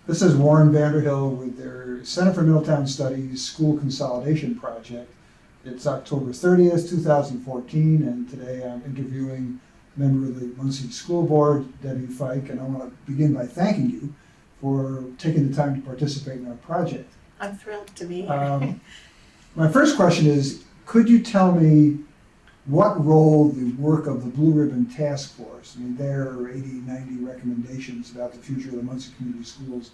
This is Warren Vanderhill with their Center for Middletown Studies School Consolidation Project. It's October 30th, 2014, and today I'm interviewing a member of the Muncie School Board, Debbie Feick, and I want to begin by thanking you for taking the time to participate in our project. I'm thrilled to be here. My first question is, could you tell me what role the work of the Blue Ribbon Task Force, I mean, there are 80, 90 recommendations about the future of the Muncie Community Schools,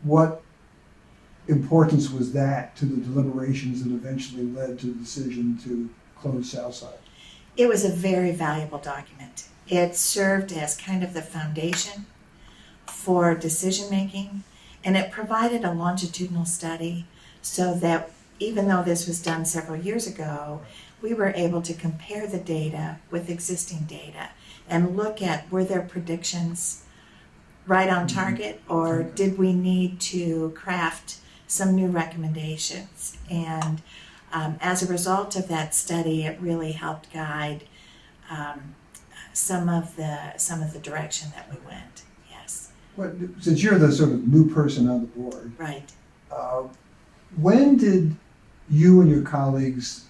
what importance was that to the deliberations that eventually led to the decision to close Southside? It was a very valuable document. It served as kind of the foundation for decision making, and it provided a longitudinal study so that even though this was done several years ago, we were able to compare the data with existing data and look at, were there predictions right on target, or did we need to craft some new recommendations? And as a result of that study, it really helped guide some of the direction that we went. Yes. Well, since you're the sort of new person on the board, Right. When did you and your colleagues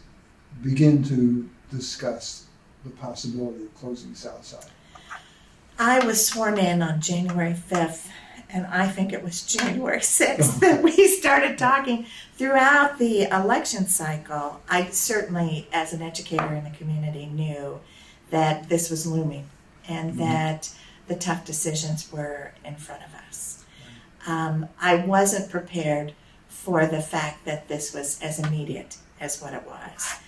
begin to discuss the possibility of closing Southside? I was sworn in on January 5th, and I think it was January 6th that we started talking. Throughout the election cycle, I certainly, as an educator in the community, knew that this was looming and that the tough decisions were in front of us. I wasn't prepared for the fact that this was as immediate as what it was.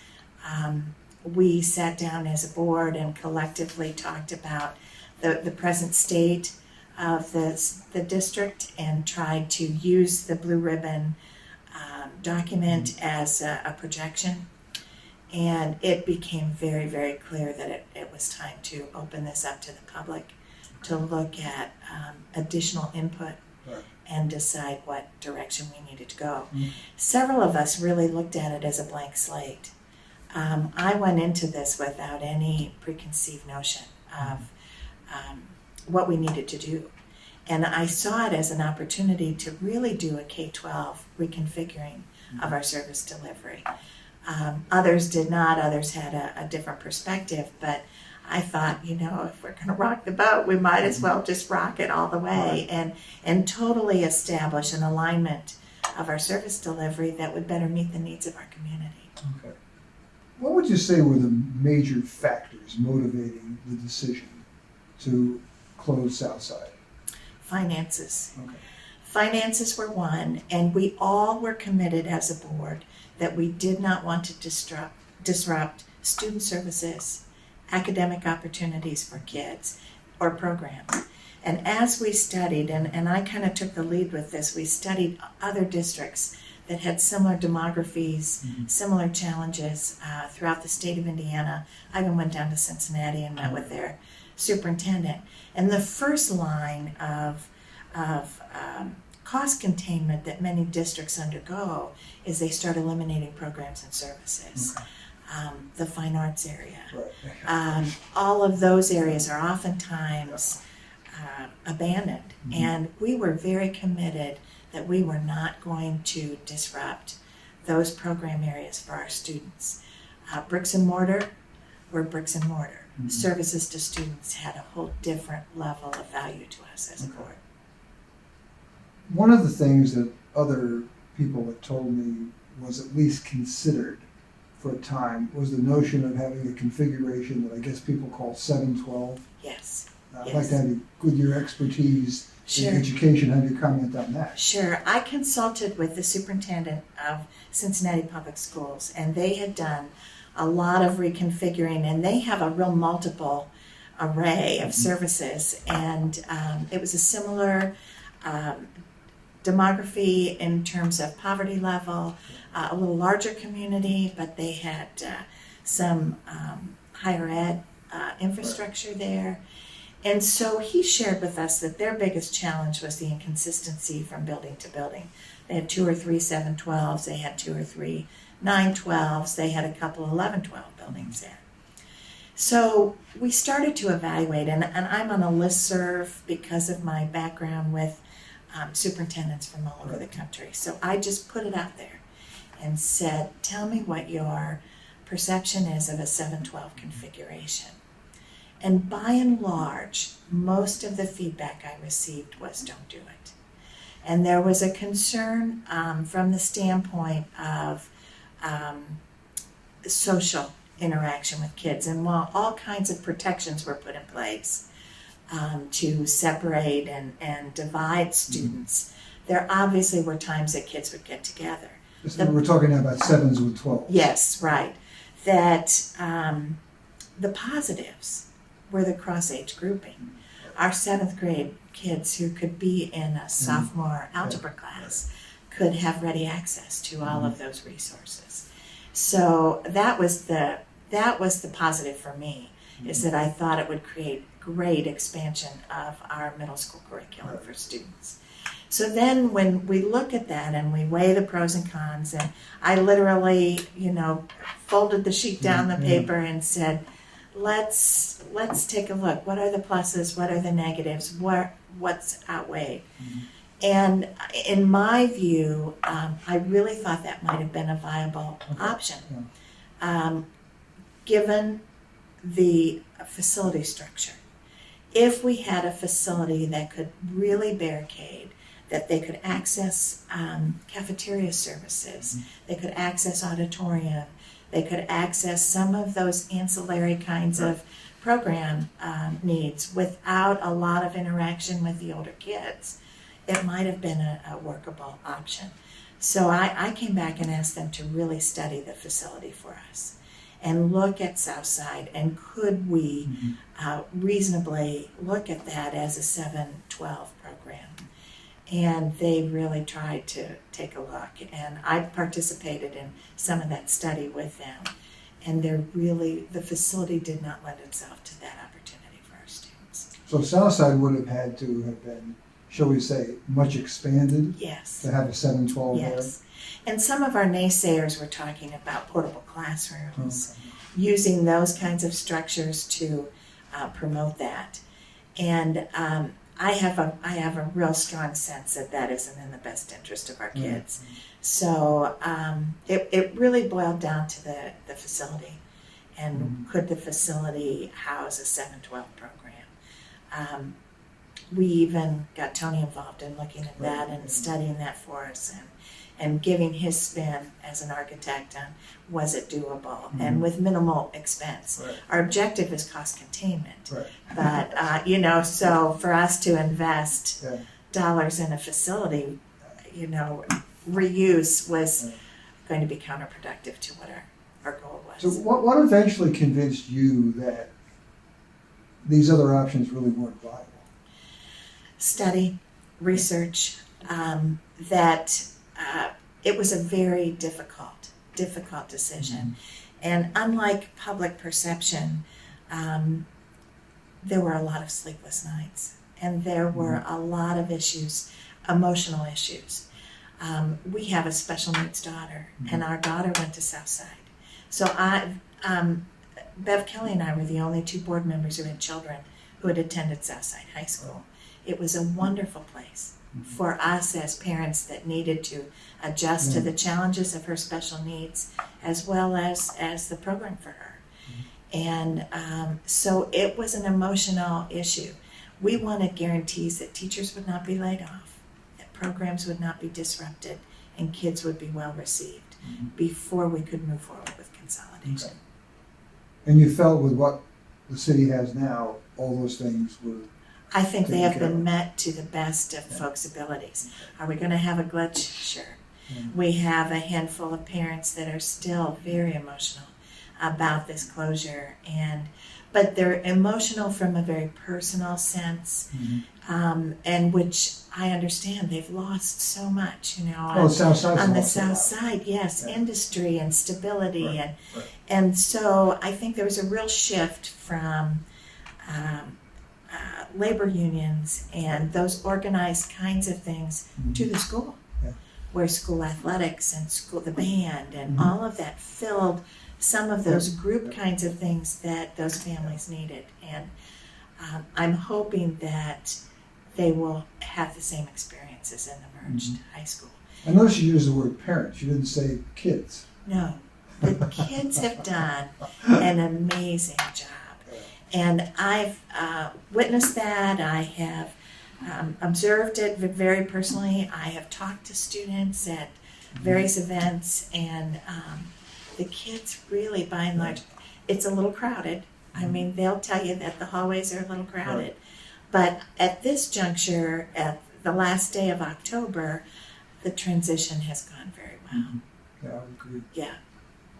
We sat down as a board and collectively talked about the present state of the district and tried to use the Blue Ribbon document as a projection. And it became very, very clear that it was time to open this up to the public to look at additional input and decide what direction we needed to go. Several of us really looked at it as a blank slate. I went into this without any preconceived notion of what we needed to do. And I saw it as an opportunity to really do a K-12 reconfiguring of our service delivery. Others did not, others had a different perspective, but I thought, if we're going to rock the boat, we might as well just rock it all the way and totally establish an alignment of our service delivery that would better meet the needs of our community. Okay. What would you say were the major factors motivating the decision to close Southside? Finances. Okay. Finances were one, and we all were committed as a board that we did not want to disrupt student services, academic opportunities for kids, or programs. And as we studied, and I kind of took the lead with this, we studied other districts that had similar demographies, similar challenges throughout the state of Indiana. I even went down to Cincinnati and met with their superintendent. And the first line of cost containment that many districts undergo is they start eliminating programs and services. Okay. The fine arts area. Right. All of those areas are oftentimes abandoned. And we were very committed that we were not going to disrupt those program areas for our students. Bricks and mortar were bricks and mortar. Services to students had a whole different level of value to us as a board. One of the things that other people have told me was at least considered for a time was the notion of having a configuration that I guess people call 7-12. Yes. I'd like to have you, with your expertise Sure. in education, have you comment on that? Sure. I consulted with the superintendent of Cincinnati Public Schools, and they had done a lot of reconfiguring, and they have a real multiple array of services, and it was a similar demography in terms of poverty level, a little larger community, but they had some higher ed infrastructure there. And so he shared with us that their biggest challenge was the inconsistency from building to building. They had 2 or 3 7-12s, they had 2 or 3 9-12s, they had a couple 11-12 buildings there. So we started to evaluate, and I'm on a listserv because of my background with superintendents from all over the country. So I just put it out there and said, tell me what your perception is of a 712 configuration. And by and large, most of the feedback I received was don't do it. And there was a concern from the standpoint of social interaction with kids. And while all kinds of protections were put in place to separate and divide students, there obviously were times that kids would get together. We're talking now about 7s with 12s. Yes, right. That the positives were the cross-age grouping. Our 7th grade kids who could be in a sophomore algebra class could have ready access to all of those resources. So that was the positive for me, is that I thought it would create great expansion of our middle school curriculum for students. So then when we look at that and we weigh the pros and cons, and I literally, folded the sheet down the paper and said, let's take a look. What are the pluses? What are the negatives? What's outweighed? And in my view, I really thought that might have been a viable option, given the facility structure. If we had a facility that could really barricade, that they could access cafeteria services, they could access auditorium, they could access some of those ancillary kinds of program needs without a lot of interaction with the older kids, it might have been a workable option. So I came back and asked them to really study the facility for us and look at Southside, and could we reasonably look at that as a 712 program. And they really tried to take a look, and I participated in some of that study with them, and the facility did not lend itself to that opportunity for our students. So Southside would have had to have been, shall we say, much expanded? Yes. To have a 712 Yes. And some of our naysayers were talking about portable classrooms, using those kinds of structures to promote that. And I have a real strong sense that that isn't in the best interest of our kids. So it really boiled down to the facility, and could the facility house a 712 program? We even got Tony involved in looking at that and studying that for us, and giving his spin as an architect on was it doable and with minimal expense. Our objective is cost containment, but so for us to invest dollars in a facility, reuse was going to be counterproductive to what our goal was. So what eventually convinced you that these other options really weren't viable? Study, research, that it was a very difficult decision. And unlike public perception, there were a lot of sleepless nights, and there were a lot of issues, emotional issues. We have a special needs daughter, and our daughter went to Southside. So Bev Kelly and I were the only 2 board members who had children who had attended Southside High School. It was a wonderful place for us as parents that needed to adjust to the challenges of her special needs, as well as the program for her. And so it was an emotional issue. We wanted guarantees that teachers would not be laid off, that programs would not be disrupted, and kids would be well received before we could move forward with consolidation. Okay. And you felt with what the city has now, all those things were... I think they have been met to the best of folks' abilities. Are we going to have a glitch? Sure. We have a handful of parents that are still very emotional about this closure, but they're emotional from a very personal sense, and which I understand. They've lost so much, on the South Side, yes, industry and stability, and so I think there was a real shift from labor unions and those organized kinds of things to the school, where school athletics and the band and all of that filled some of those group kinds of things that those families needed. And I'm hoping that they will have the same experiences in the merged high school. I noticed you used the word parents. You didn't say kids. No, the kids have done an amazing job. And I've witnessed that. I have observed it very personally. I have talked to students at various events, and the kids really, by and large, it's a little crowded. I mean, they'll tell you that the hallways are a little crowded. Right. But at this juncture, at the last day of October, the transition has gone very well. Yeah, I would agree. Yeah.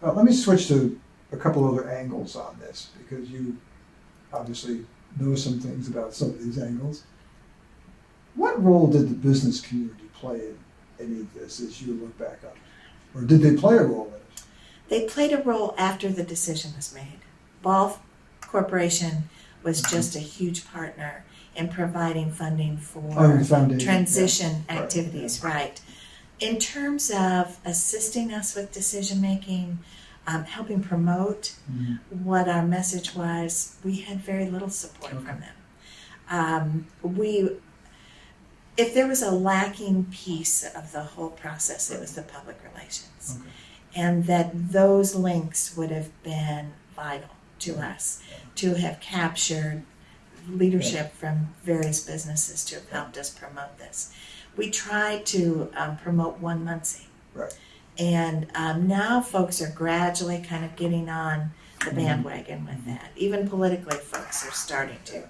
Let me switch to a couple other angles on this, because you obviously know some things about some of these angles. What role did the business community play in any of this as you look back on it? Or did they play a role in it? They played a role after the decision was made. Ball Corporation was just a huge partner in providing funding for the foundation. transition Yeah. activities, Right. right. In terms of assisting us with decision making, helping promote what our message was, we had very little support from them. If there was a lacking piece of the whole process, it was the public relations. Okay. And that those links would have been vital to us to have captured leadership from various businesses to have helped us promote this. We tried to promote One Muncie. Right. And now folks are gradually kind of getting on the bandwagon with that. Even politically, folks are starting to.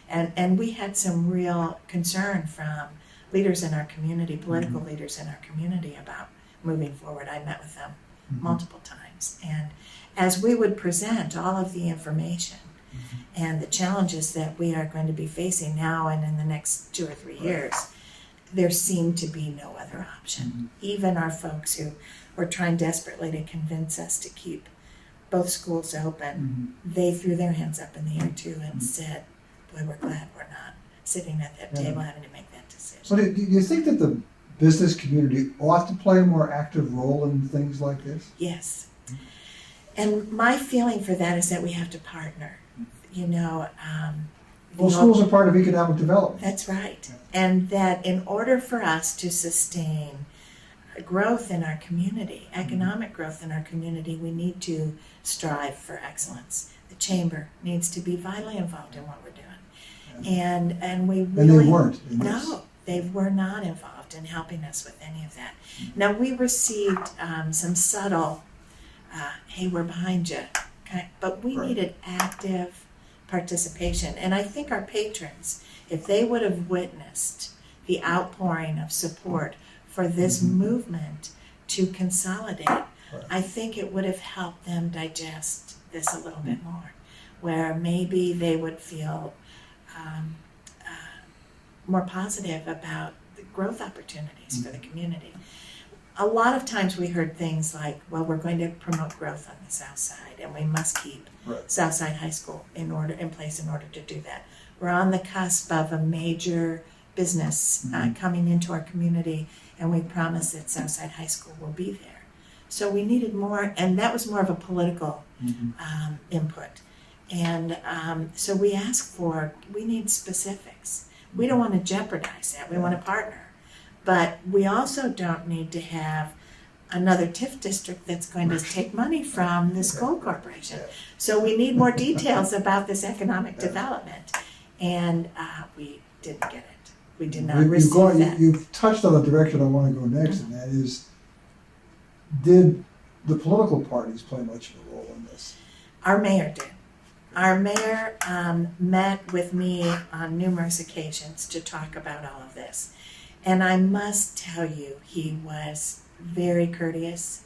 And we had some real concern from leaders in our community, political leaders in our community, about moving forward. I met with them multiple times. And as we would present all of the information and the challenges that we are going to be facing now and in the next 2 or 3 years, there seemed to be no other option. Even our folks who were trying desperately to convince us to keep both schools open, they threw their hands up in the air too and said, boy, we're glad we're not sitting at that table having to make that decision. So do you think that the business community ought to play a more active role in things like this? Yes. And my feeling for that is that we have to partner. You know, Well, schools are part of economic development. that's right. And that in order for us to sustain growth in our community, economic growth in our community, we need to strive for excellence. The chamber needs to be vitally involved in what we're doing. And we really... And they weren't in this. No, they were not involved in helping us with any of that. Now, we received some subtle, hey, we're behind you, but we needed active participation. And I think our patrons, if they would have witnessed the outpouring of support for this movement to consolidate, I think it would have helped them digest this a little bit more, where maybe they would feel more positive about the growth opportunities for the community. A lot of times we heard things like, well, we're going to promote growth on the South Side, and we must keep Southside High School in place in order to do that. We're on the cusp of a major business coming into our community, and we promise that Southside High School will be there. So we needed more, and that was more of a political input. And so we asked we need specifics. We don't want to jeopardize that. We want to partner. But we also don't need to have another TIF district that's going to take money from the school corporation. So we need more details about this economic development. And we didn't get it. We did not receive that. You've touched on the direction I want to go next, and that is, did the political parties play much of a role in this? Our mayor did. Our mayor met with me on numerous occasions to talk about all of this. And I must tell you, he was very courteous,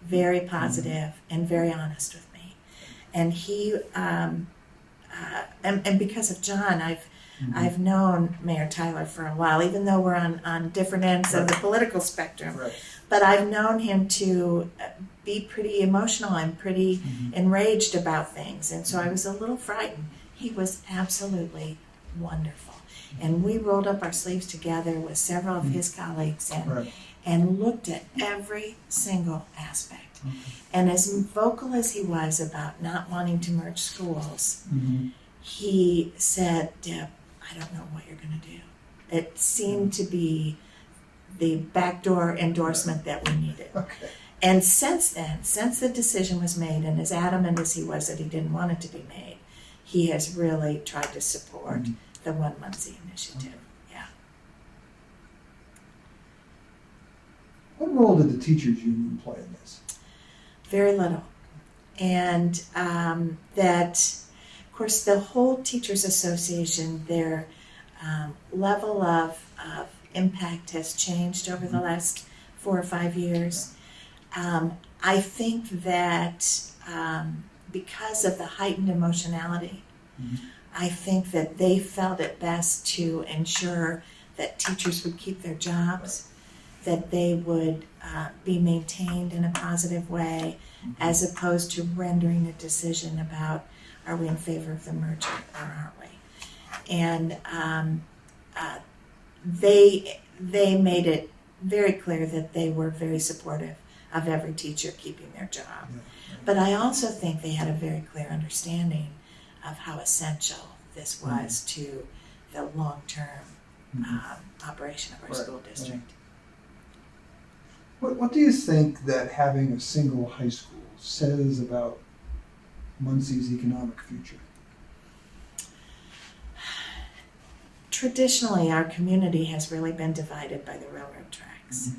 very positive, and very honest with me. And he, and because of John, I've known Mayor Tyler for a while, even though we're on different ends of the political spectrum. But I've known him to be pretty emotional and pretty enraged about things. And so I was a little frightened. He was absolutely wonderful. And we rolled up our sleeves together with several of his colleagues and looked at every single aspect. And as vocal as he was about not wanting to merge schools, he said, Deb, I don't know what you're going to do. It seemed to be the backdoor endorsement that we needed. Okay. And since then, since the decision was made, and as adamant as he was that he didn't want it to be made, he has really tried to support the One Muncie initiative. Yeah. What role did the teachers union play in this? Very little. And that, of course, the whole Teachers Association, their level of impact has changed over the last 4 or 5 years. I think that because of the heightened emotionality, I think that they felt it best to ensure that teachers would keep their jobs, that they would be maintained in a positive way, as opposed to rendering a decision about, are we in favor of the merger or aren't we? And they made it very clear that they were very supportive of every teacher keeping their job. But I also think they had a very clear understanding of how essential this was to the long-term operation of our school district. What do you think that having a single high school says about Muncie's economic future? Traditionally, our community has really been divided by the railroad tracks.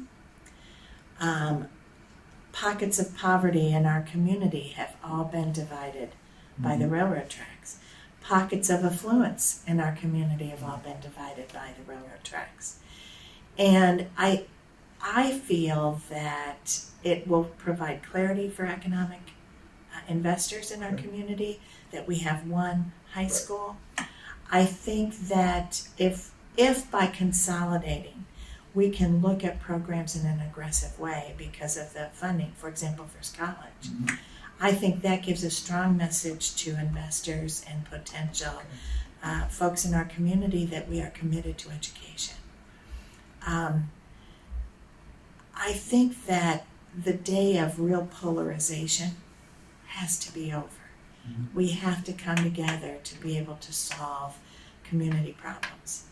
Pockets of poverty in our community have all been divided by the railroad tracks. Pockets of affluence in our community have all been divided by the railroad tracks. And I feel that it will provide clarity for economic investors in our community, that we have one high school. I think that if by consolidating, we can look at programs in an aggressive way because of the funding, for example, First College. I think that gives a strong message to investors and potential folks in our community that we are committed to education. I think that the day of real polarization has to be over. We have to come together to be able to solve community problems.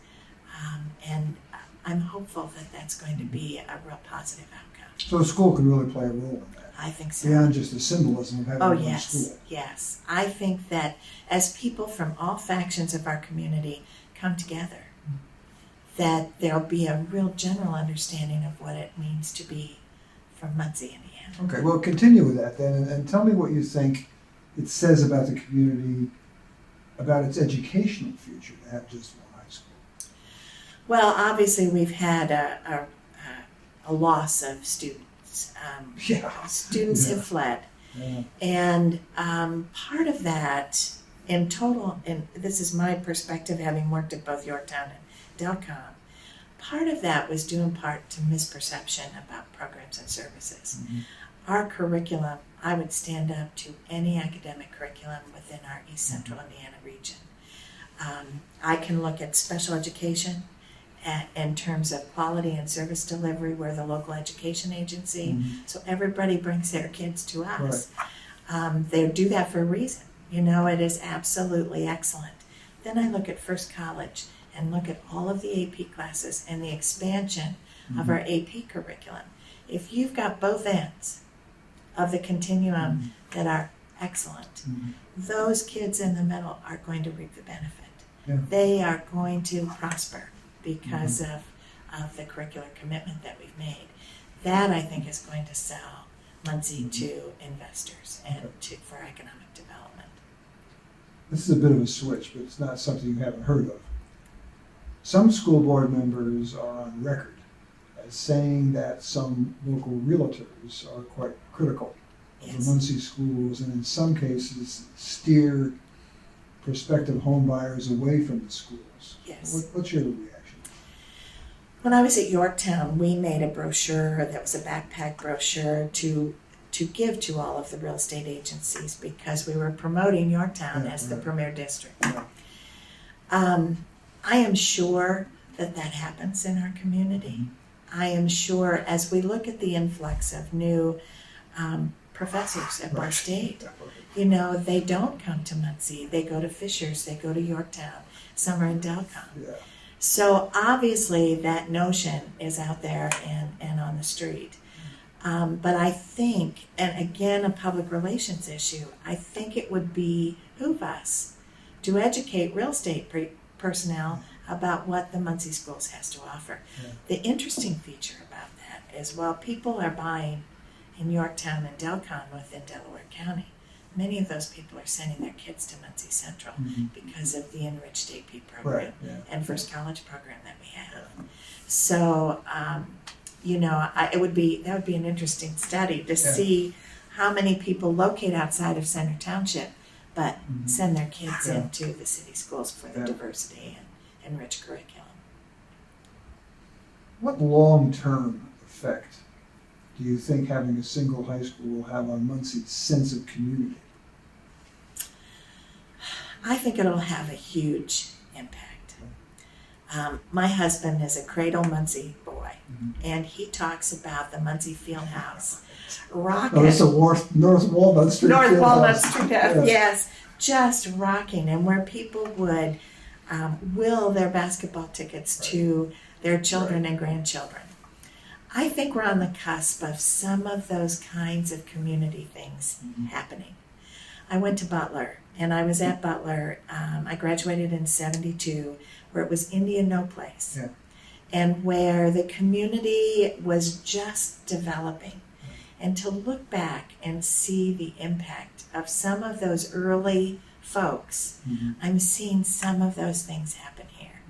And I'm hopeful that that's going to be a real positive outcome. So the school can really play a role in that, I think so. beyond just the symbolism of having one yes, school. yes. I think that as people from all factions of our community come together, that there'll be a real general understanding of what it means to be from Muncie, Indiana. Okay, well, continue with that then, and tell me what you think it says about the community, about its educational future to have just one high school. Well, obviously, we've had a loss of students. Students have fled. And part of that, in total, and this is my perspective having worked at both Yorktown and Delcom, part of that was due in part to misperception about programs and services. Our curriculum, I would stand up to any academic curriculum within our East Central Indiana region. I can look at special education in terms of quality and service delivery. We're the local education agency, so everybody brings their kids to us. They do that for a reason. You know, it is absolutely excellent. Then I look at First College and look at all of the AP classes and the expansion of our AP curriculum. If you've got both ends of the continuum that are excellent, those kids in the middle are going to reap the benefit. They are going to prosper because of the curricular commitment that we've made. That, I think, is going to sell Muncie to investors and for economic development. This is a bit of a switch, but it's not something you haven't heard of. Some school board members are on record as saying that some local realtors are quite critical of the Muncie schools, and in some cases steer prospective home buyers away from the schools. What's your reaction? When I was at Yorktown, we made a brochure that was a backpack brochure to give to all of the real estate agencies because we were promoting Yorktown as the premier district. I am sure that happens in our community. I am sure as we look at the influx of new professors at Bar State, you know, they don't come to Muncie. They go to Fishers, they go to Yorktown, some are in Delcom. So obviously that notion is out there and on the street. But I think, and again, a public relations issue, I think it would behoove us to educate real estate personnel about what the Muncie Schools has to offer. Yeah. The interesting feature about that is while people are buying in Yorktown and Delcon within Delaware County, many of those people are sending their kids to Muncie Central because of the enriched AP program Right, yeah. and first college program that we have. So, that would be an interesting study to see how many people locate outside of Center Township, but send their kids into the city schools for the diversity and rich curriculum. What long-term effect do you think having a single high school will have on Muncie's sense of community? I think it'll have a huge impact. My husband is a Cradle Muncie boy, and he talks about the Muncie Fieldhouse rocking. Oh, it's a North Walnut Street. North Walnut Fieldhouse. Street, yes, just rocking, and where people would will their basketball tickets to their children and grandchildren. I think we're on the cusp of some of those kinds of community things happening. I went to Butler, and I was at Butler. I graduated in '72, where it was Indian No Place, and where the community was just developing. And to look back and see the impact of some of those early folks, I'm seeing some of those things happen here.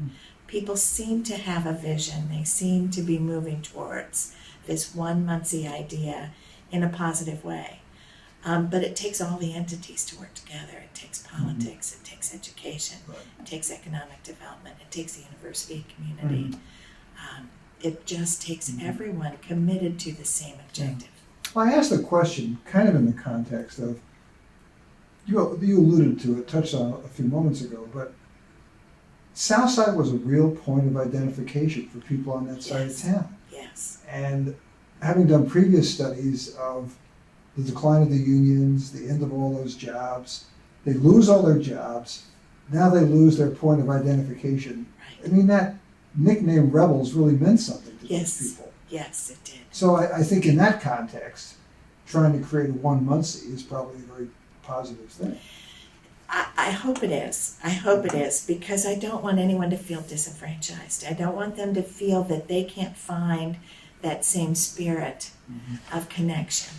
People seem to have a vision. They seem to be moving towards this one Muncie idea in a positive way. But it takes all the entities to work together. It takes politics, it takes education, it takes economic development, it takes the university community. It just takes everyone committed to the same objective. Well, I asked the question kind of in the context of, you alluded to it, touched on it a few moments ago, but Southside was a real point of identification for people on that side of town. Yes. And having done previous studies of the decline of the unions, the end of all those jobs, they lose all their jobs, now they lose their point of identification. Right. I mean, that nickname Rebels really meant something to Yes. these people. Yes, it did. So I think in that context, trying to create a one Muncie is probably a very positive thing. I hope it is. I hope it is, because I don't want anyone to feel disenfranchised. I don't want them to feel that they can't find that same spirit of connection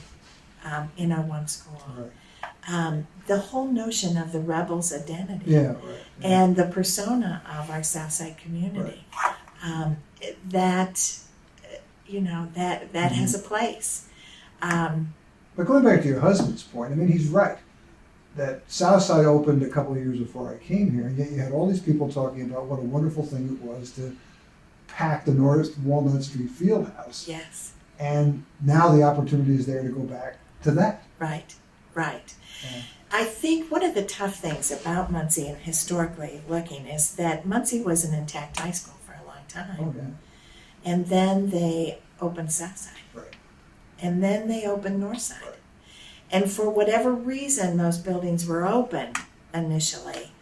in our one school. Right. The whole notion of the Rebels' identity Yeah. and the persona of our Southside community, that has a place. But going back to your husband's point, I mean, he's right. That Southside opened a couple of years before I came here, and yet you had all these people talking about what a wonderful thing it was to pack the North Walnut Street Fieldhouse. Yes. And now the opportunity is there to go back to that. Right. Yeah. I think one of the tough things about Muncie, and historically looking, is that Muncie was an intact high school for a long time. Oh, yeah. And then they opened Southside. Right. And then they opened Northside. Right. And for whatever reason those buildings were open initially,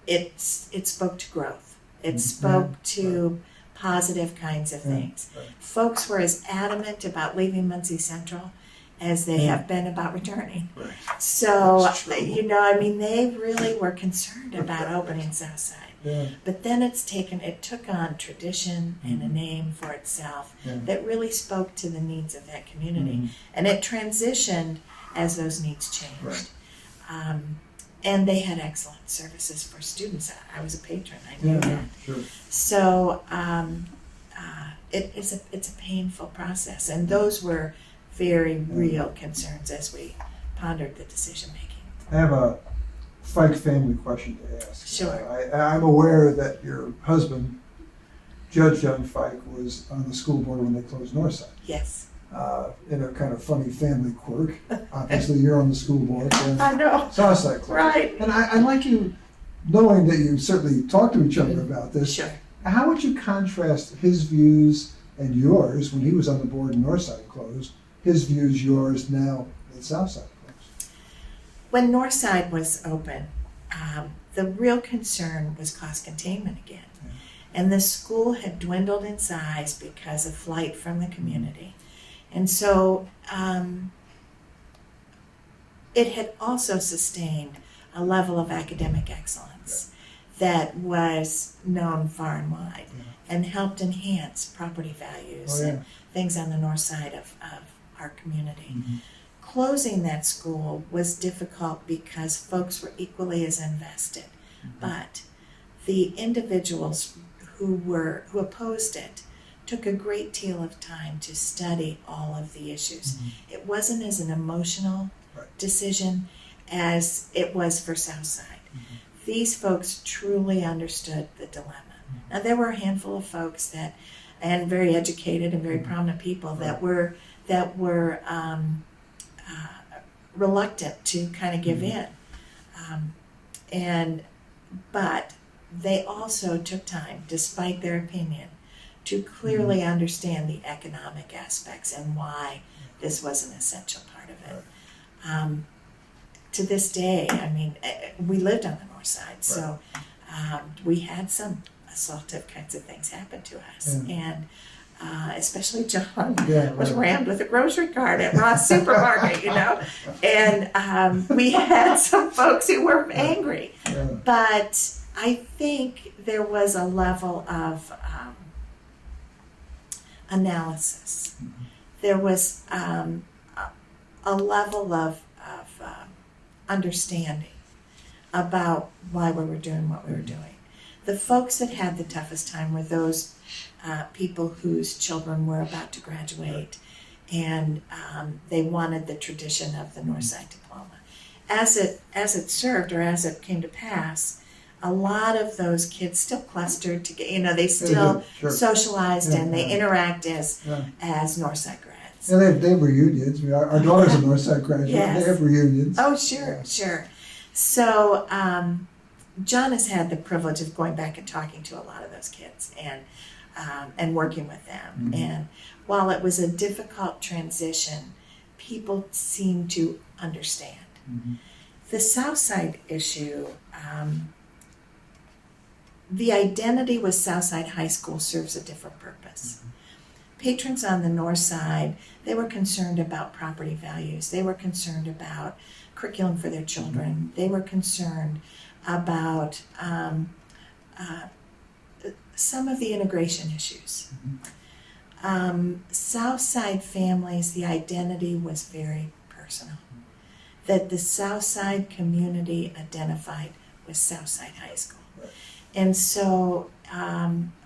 it spoke to growth. It spoke to positive kinds of things. Right. Folks were as adamant about leaving Muncie Central as they have been about returning. Right. So, That's true. they really were concerned about opening Southside. Yeah. But then it took on tradition and a name for itself that really spoke to the needs of that community. And it transitioned as those needs changed. Right. And they had excellent services for students. I was a patron, I knew that. Sure. So it's a painful process. And those were very real concerns as we pondered the decision making. I have a Feick family question to ask. Sure. I'm aware that your husband, Judge John Feick, was on the school board when they closed Northside. Yes. In a kind of funny family quirk. Obviously, you're on the school board. I know. Southside closed. Right. And I'd like you, knowing that you certainly talked to each other about this, Sure. how would you contrast his views and yours when he was on the board and Northside closed, his views, yours now that Southside closed? When Northside was open, the real concern was cost containment again. And the school had dwindled in size because of flight from the community. And so it had also sustained a level of academic excellence that was known far and wide and helped enhance property values and things on the north side of our community. Closing that school was difficult because folks were equally as invested, but the individuals who opposed it took a great deal of time to study all of the issues. It wasn't as an emotional decision as it was for Southside. These folks truly understood the dilemma. Now there were a handful of folks and very educated and very prominent people that were reluctant to kind of give in, but they also took time, despite their opinion, to clearly understand the economic aspects and why this was an essential part of it. To this day, I mean, we lived on the north side, so we had some assaultive kinds of things happen to us, and especially John was rammed with a grocery cart at Ross Supermarket, and we had some folks who were angry, but I think there was a level of analysis. There was a level of understanding about why we were doing what we were doing. The folks that had the toughest time were those people whose children were about to graduate, and they wanted the tradition of the Northside diploma. As it served, or as it came to pass, a lot of those kids still clustered together. They still socialized and they interact as Northside grads. And they have reunions. I mean, our daughter's a Northside graduate. They have reunions. Oh, sure. So John has had the privilege of going back and talking to a lot of those kids and working with them. And while it was a difficult transition, people seemed to understand. The Southside issue, the identity with Southside High School serves a different purpose. Patrons on the north side, they were concerned about property values. They were concerned about curriculum for their children. They were concerned about some of the integration issues. Southside families, the identity was very personal. That the Southside community identified with Southside High School. And so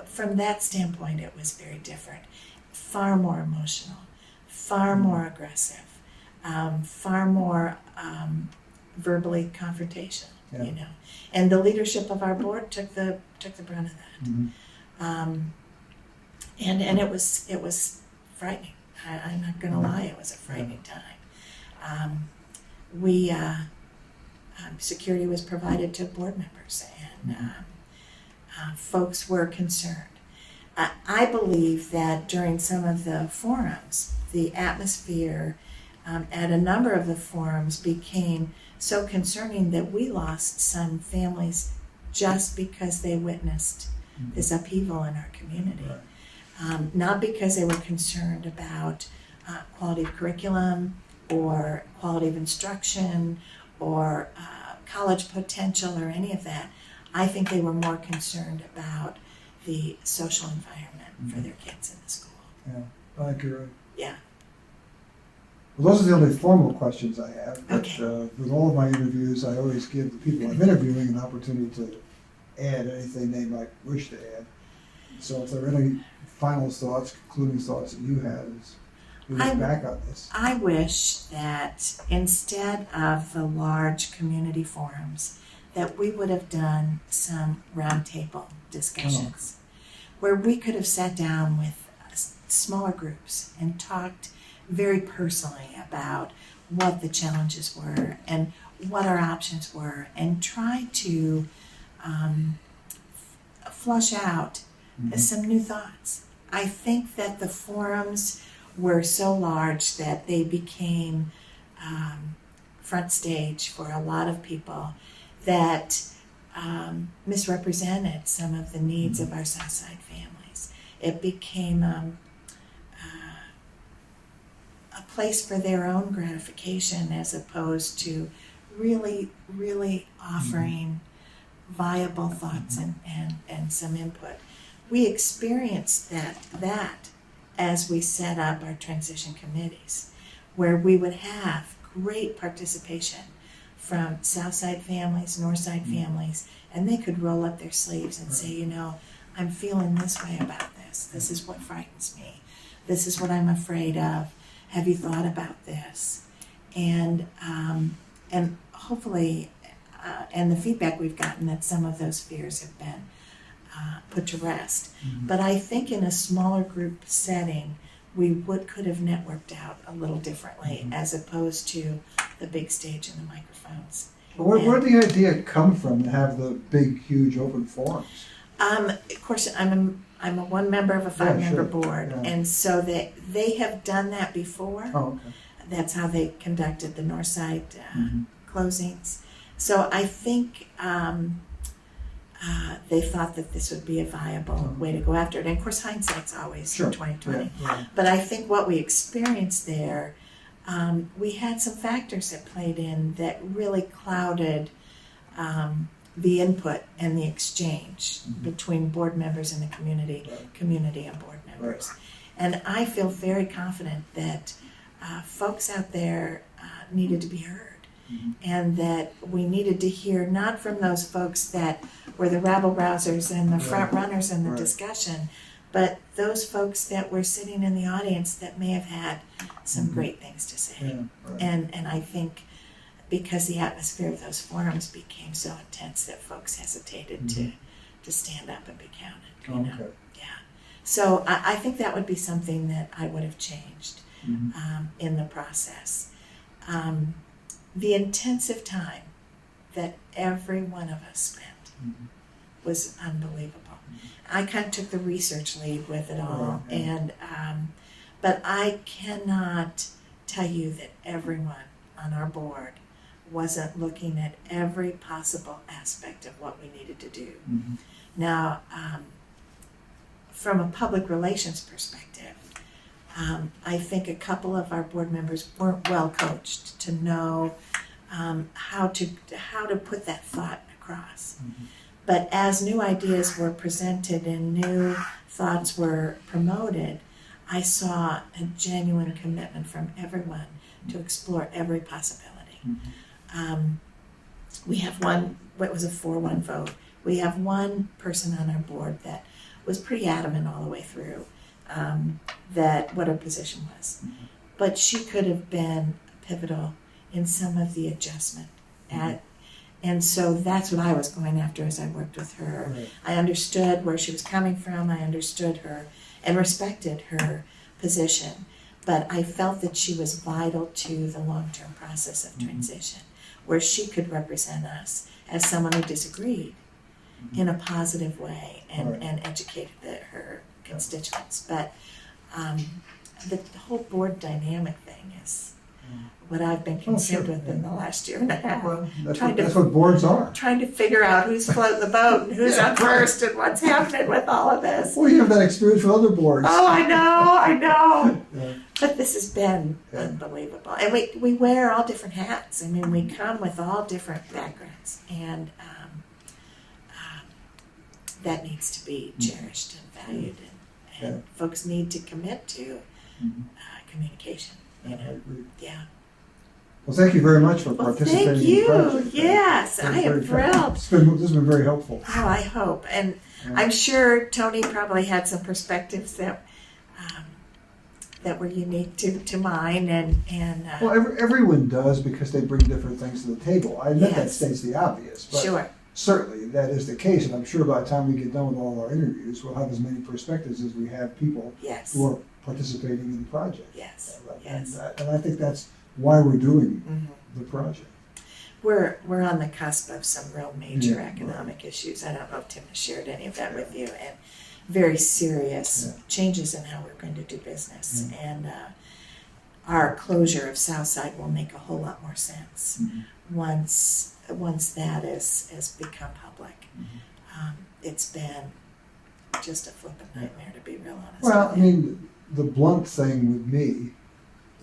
from that standpoint, it was very different. Far more emotional, far more aggressive, far more verbally confrontational, And the leadership of our board took the brunt of that. And it was frightening. I'm not going to lie, it was a frightening time. Security was provided to board members, and folks were concerned. I believe that during some of the forums, the atmosphere at a number of the forums became so concerning that we lost some families just because they witnessed this upheaval in our community. Not because they were concerned about quality of curriculum or quality of instruction or college potential or any of that. I think they were more concerned about the social environment for their kids in the school. Yeah, I think you're right. Yeah. Well, those are the only formal questions I have. But Okay. With all of my interviews, I always give the people I'm interviewing an opportunity to add anything they might wish to add. So if there are any final thoughts, concluding thoughts that you have as we look back on this. I wish that instead of the large community forums, that we would have done some roundtable discussions where we could have sat down with smaller groups and talked very personally about what the challenges were and what our options were, and try to flush out some new thoughts. I think that the forums were so large that they became front stage for a lot of people, that misrepresented some of the needs of our Southside families. It became a place for their own gratification as opposed to really, really offering viable thoughts and some input. We experienced that as we set up our transition committees, where we would have great participation from Southside families, Northside families, and they could roll up their sleeves and say, you know, I'm feeling this way about this. This is what frightens me. This is what I'm afraid of. Have you thought about this? And hopefully, and the feedback we've gotten that some of those fears have been put to rest. But I think in a smaller group setting, we could have networked out a little differently as opposed to the big stage and the microphones. But where did the idea come from to have the big, huge open forums? Of course, I'm a one member of a 5-member board, and so they have done that before. Oh, okay. That's how they conducted the Northside closings. So I think they thought that this would be a viable way to go after it. And of course, hindsight's always 2020. Yeah. But I think what we experienced there, we had some factors that played in that really clouded the input and the exchange between board members and the community and board members. Right. And I feel very confident that folks out there needed to be heard. And that we needed to hear not from those folks that were the rabble-rousers and the front runners in the discussion, but those folks that were sitting in the audience that may have had some great things to say. Yeah, right. And I think because the atmosphere of those forums became so intense that folks hesitated to stand up and be counted. You know? Yeah. So I think that would be something that I would have changed in the process. The intensive time that every one of us spent was unbelievable. I kind of took the research lead with it all, and but I cannot tell you that everyone on our board wasn't looking at every possible aspect of what we needed to do. Now, from a public relations perspective, I think a couple of our board members weren't well coached to know how to put that thought across. But as new ideas were presented and new thoughts were promoted, I saw a genuine commitment from everyone to explore every possibility. We have what was a 4-1 vote. We have one person on our board that was pretty adamant all the way through that what her position was. But she could have been pivotal in some of the adjustment. And so that's what I was going after as I worked with her. Right. I understood where she was coming from. I understood her and respected her position. But I felt that she was vital to the long-term process of transition, where she could represent us as someone who disagreed in a positive way and educated her constituents. But the whole board dynamic thing is what I've been consumed with in the last year and a half. Well, that's what boards are. Trying to figure out who's floating the boat and who's on first and what's happening with all of this. Well, you have that experience with other boards. Oh, I know. Yeah. But this has been unbelievable. And we wear all different hats. I mean, we come with all different backgrounds. And that needs to be cherished and valued. And folks need to commit to communication. I agree. Yeah. Well, thank you very much for participating thank in the you. project. Yes, I am thrilled. This has been very helpful. Oh, I hope. And I'm sure Tony probably had some perspectives that were unique to mine. And well, everyone does because they bring different things to the table. I admit that states the obvious. But sure. Certainly, that is the case. And I'm sure by the time we get done with all our interviews, we'll have as many perspectives as we have people who are participating in the project. Yes. And I think that's why we're doing the project. We're on the cusp of some real major economic issues. I don't know if Tim has shared any of that with you, and very serious changes in how we're going to do business. And our closure of Southside will make a whole lot more sense once once that has become public. It's been just a flippin' nightmare, to be real honest. Well, I with you. mean, the blunt thing with me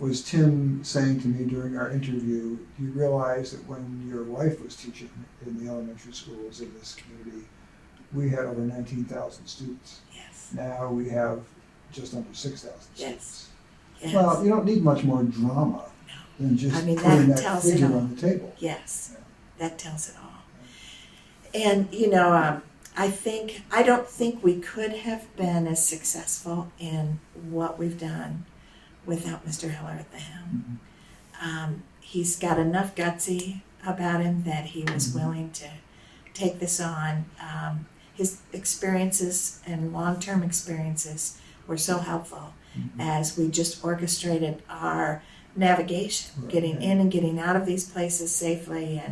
was Tim saying to me during our interview, do you realize that when your wife was teaching in the elementary schools in this community, we had over 19,000 students. Yes. Now we have just under 6,000 Yes. students. Yes. Well, you don't need much more drama than just I mean, putting that that tells it figure all. on the table. Yes, Yeah. that tells it all. And I don't think we could have been as successful in what we've done without Mr. Heller at the helm. He's got enough gutsy about him that he was willing to take this on. His experiences and long-term experiences were so helpful as we just orchestrated our navigation, getting in and getting out of these places safely,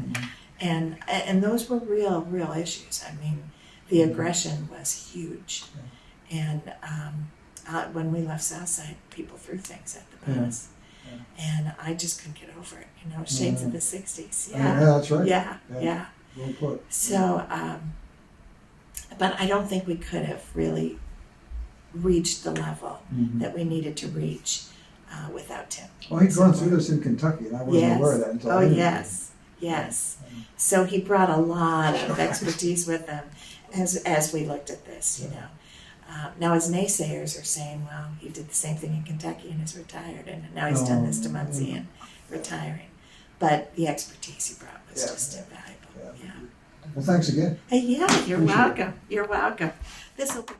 and those were real issues. I mean, the aggression was huge, and when we left Southside, people threw things at the bus, and I just couldn't get over it. Shades of the '60s. Yeah, that's right. Yeah. Well put. So, but I don't think we could have really reached the level that we needed to reach without Tim. Well, he'd gone through this in Kentucky, and I wasn't aware of that until I interviewed him. Yes. So he brought a lot of expertise with him as we looked at this, Now his naysayers are saying, well, he did the same thing in Kentucky and is retired, and now he's done this to Muncie and retiring. But the expertise he brought was just invaluable. Yeah. Well, thanks again. Hey, you're Appreciate it. welcome. You're welcome. This will be